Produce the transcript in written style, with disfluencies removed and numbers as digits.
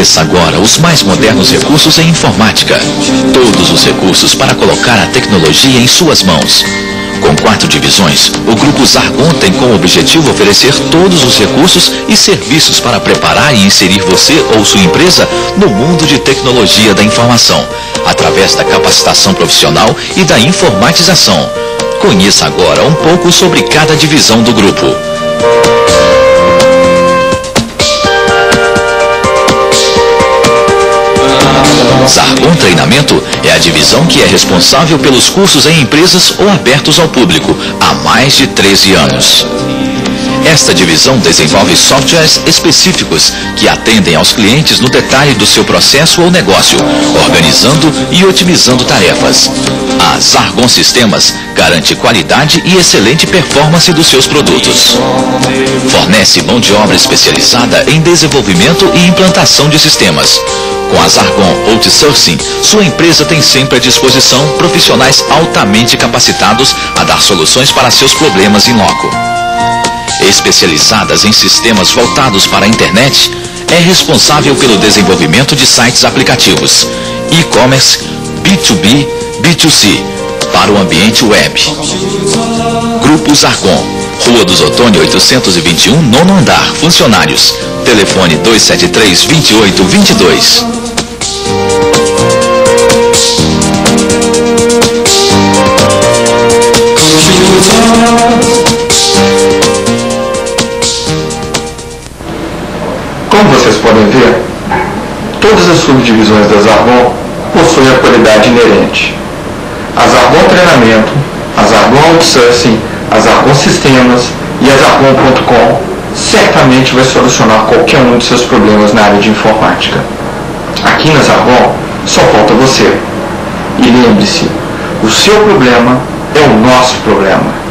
Conheça agora os mais modernos recursos em informática. Todos os recursos para colocar a tecnologia em suas mãos. Com 4 divisões, o Grupo Zargon tem como objetivo oferecer todos os recursos e serviços para preparar e inserir você ou sua empresa no mundo de tecnologia da informação, através da capacitação profissional e da informatização. Conheça agora um pouco sobre cada divisão do grupo. Zargon Treinamento é a divisão que é responsável pelos cursos em empresas ou abertos ao público há mais de 13 anos. Esta divisão desenvolve softwares específicos que atendem aos clientes no detalhe do seu processo ou negócio, organizando e otimizando tarefas. A Zargon Sistemas garante qualidade e excelente performance dos seus produtos. Fornece mão de obra especializada em desenvolvimento e implantação de sistemas. Com a Zargon Outsourcing, sua empresa tem sempre à disposição profissionais altamente capacitados a dar soluções para seus problemas em loco. Especializadas em sistemas voltados para a internet, é responsável pelo desenvolvimento de sites aplicativos, e-commerce, B2B, B2C, para o ambiente web. Grupo Zargon, Rua dos Ottoni 821, 9º andar, funcionários. Telefone 273-2822. Como vocês podem ver, todas as subdivisões da Zargon possuem a qualidade inerente. A Zargon Treinamento, a Zargon Outsourcing, a Zargon Sistemas e a Zargon.com certamente vai solucionar qualquer um de seus problemas na área de informática. Aqui na Zargon só falta você. E lembre-se, o seu problema é o nosso problema.